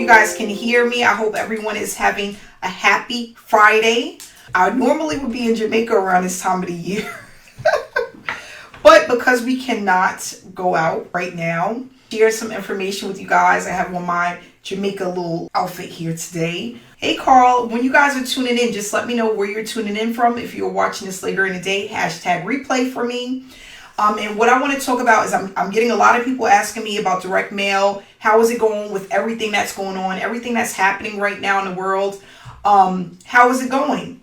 you guys can hear me. I hope everyone is having a happy Friday. I normally would be in Jamaica around this time of the year. But because we cannot go out right now, share some information with you guys. I have on my Jamaica little outfit here today. Hey Carl, when you guys are tuning in, just let me know where you're tuning in from. If you're watching this later in the day, hashtag replay for me. And what I want to talk about is I'm getting a lot of people asking me about direct mail. How is it going with everything that's going on, everything that's happening right now in the world? How is it going?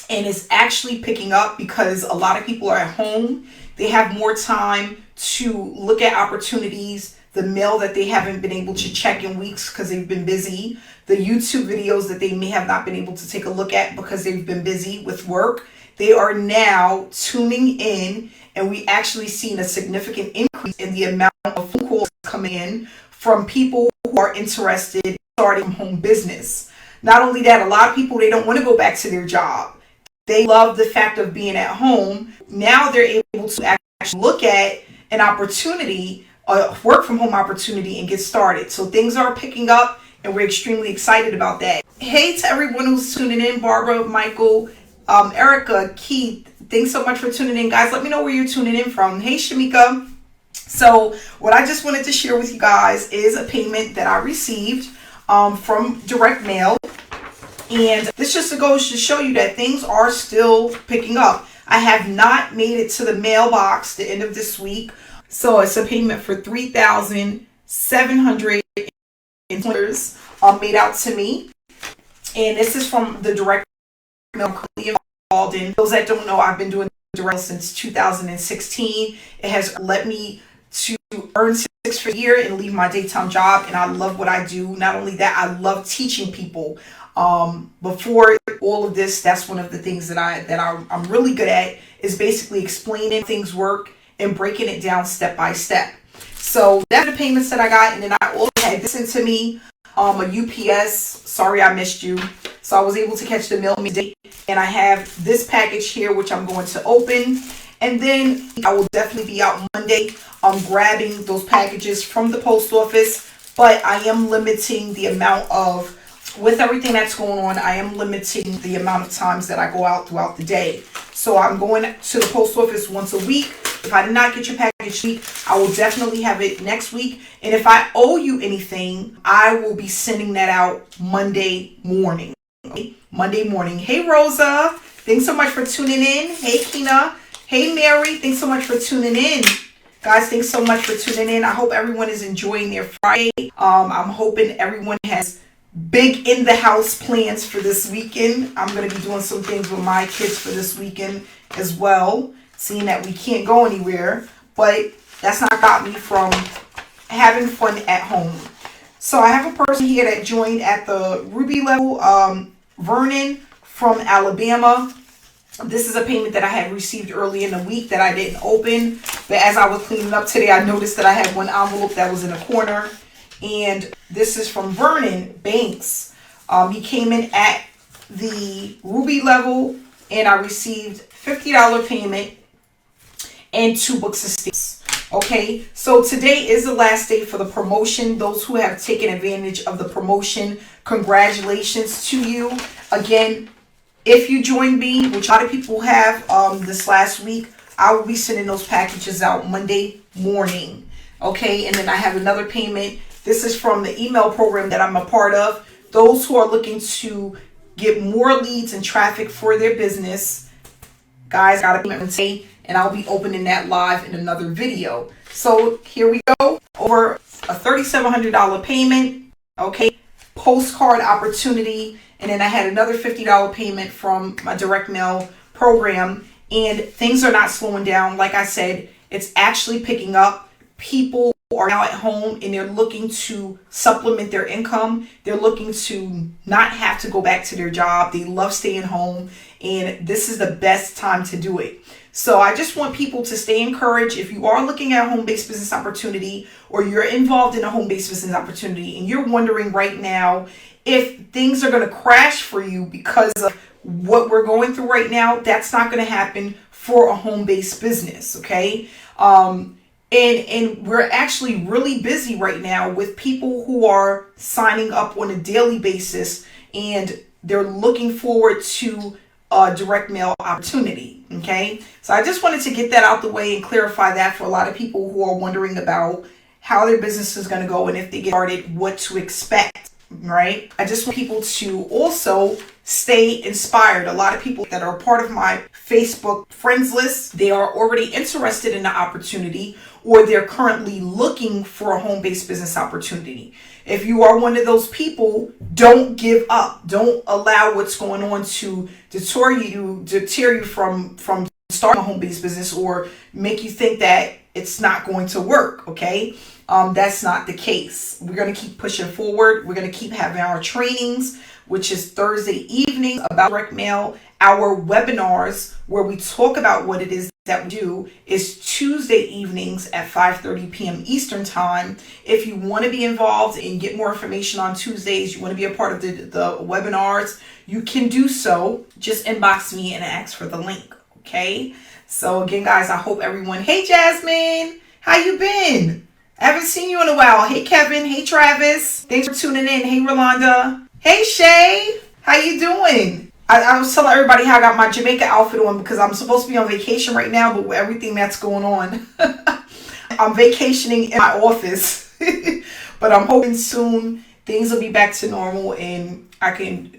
And it's actually picking up because a lot of people are at home. They have more time to look at opportunities, the mail that they haven't been able to check in weeks because they've been busy, the YouTube videos that they may have not been able to take a look at because they've been busy with work. They are now tuning in, and we actually seen a significant increase in the amount of phone calls coming in from people who are interested in starting home business. Not only that, a lot of people, they don't want to go back to their job. They love the fact of being at home. Now they're able to actually look at an opportunity, a work from home opportunity, and get started. So things are picking up, and we're extremely excited about that. Hey to everyone who's tuning in, Barbara, Michael, Erica, Keith, thanks so much for tuning in. Guys, let me know where you're tuning in from. Hey, Shamika. So what I just wanted to share with you guys is a payment that I received from direct mail. And this just goes to show you that things are still picking up. I have not made it to the mailbox the end of this week. So it's a payment for $3,700 made out to me. And this is from the direct mail involved in. Those that don't know, I've been doing direct mail since 2016. It has led me to earn $6 figures a year and leave my daytime job, and I love what I do. Not only that, I love teaching people. Before all of this, that's one of the things that I'm really good at, is basically explaining things work and breaking it down step by step. So that's the payments that I got, and then I also had this into me, a UPS. Sorry I missed you. So I was able to catch the mail today, and I have this package here which I'm going to open, and then I will definitely be out Monday grabbing those packages from the post office. But I am limiting the amount of, with everything that's going on, I am limiting the amount of times that I go out throughout the day. So I'm going to the post office once a week. If I did not get your package this week, I will definitely have it next week. And if I owe you anything, I will be sending that out Monday morning. Okay? Monday morning. Hey, Rosa. Thanks so much for tuning in. Hey, Kina. Hey, Mary. Thanks so much for tuning in. Guys, thanks so much for tuning in. I hope everyone is enjoying their Friday. I'm hoping everyone has big in the house plans for this weekend. I'm going to be doing some things with my kids for this weekend as well, seeing that we can't go anywhere, but that's not got me from having fun at home. So I have a person here that joined at the Ruby level, Vernon from Alabama. This is a payment that I had received early in the week that I didn't open, but as I was cleaning up today, I noticed that I had one envelope that was in a corner. And this is from Vernon Banks. He came in at the Ruby level, and I received $50 payment and 2 books of stamps. Okay, so today is the last day for the promotion. Those who have taken advantage of the promotion, congratulations to you. Again, if you join me, which a lot of people have this last week, I will be sending those packages out Monday morning. Okay, and then I have another payment. This is from the email program that I'm a part of. Those who are looking to get more leads and traffic for their business, guys, got a payment today, and I'll be opening that live in another video. So here we go, over a $3,700 payment, okay, postcard opportunity, and then I had another $50 payment from my direct mail program, and things are not slowing down. Like I said, it's actually picking up. People are now at home, and they're looking to supplement their income. They're looking to not have to go back to their job. They love staying home, and this is the best time to do it. So I just want people to stay encouraged. If you are looking at a home-based business opportunity, or you're involved in a home-based business opportunity, and you're wondering right now if things are going to crash for you because of what we're going through right now, that's not going to happen for a home-based business, okay? And we're actually really busy right now with people who are signing up on a daily basis, and they're looking forward to a direct mail opportunity. Okay, so I just wanted to get that out the way and clarify that for a lot of people who are wondering about how their business is going to go and if they get started, what to expect. Right, I just want people to also stay inspired. A lot of people that are part of my Facebook friends list, they are already interested in the opportunity, or they're currently looking for a home-based business opportunity. If you are one of those people, don't give up. Don't allow what's going on to deter you from starting a home-based business, or make you think that it's not going to work. Okay, that's not the case. We're going to keep pushing forward. We're going to keep having our trainings, which is Thursday evenings about direct mail. Our webinars, where we talk about what it is that we do, is Tuesday evenings at 5:30 p.m. Eastern time. If you want to be involved and get more information on Tuesdays, you want to be a part of the webinars, you can do so. Just inbox me and ask for the link. Okay, so again, guys, I hope everyone, hey Jasmine, how you been? I haven't seen you in a while. Hey Kevin, hey Travis, thanks for tuning in. Hey Rolanda, hey Shay, how you doing? I was telling everybody how I got my Jamaica outfit on because I'm supposed to be on vacation right now, but with everything that's going on, I'm vacationing in my office. But I'm hoping soon things will be back to normal and I can,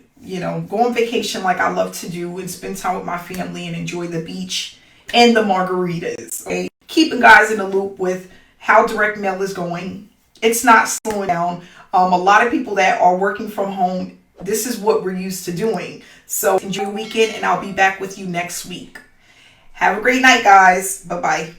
go on vacation like I love to do and spend time with my family and enjoy the beach and the margaritas. Okay? Keeping guys in the loop with how direct mail is going. It's not slowing down. A lot of people that are working from home, this is what we're used to doing. So enjoy your weekend, and I'll be back with you next week. Have a great night, guys. Bye-bye.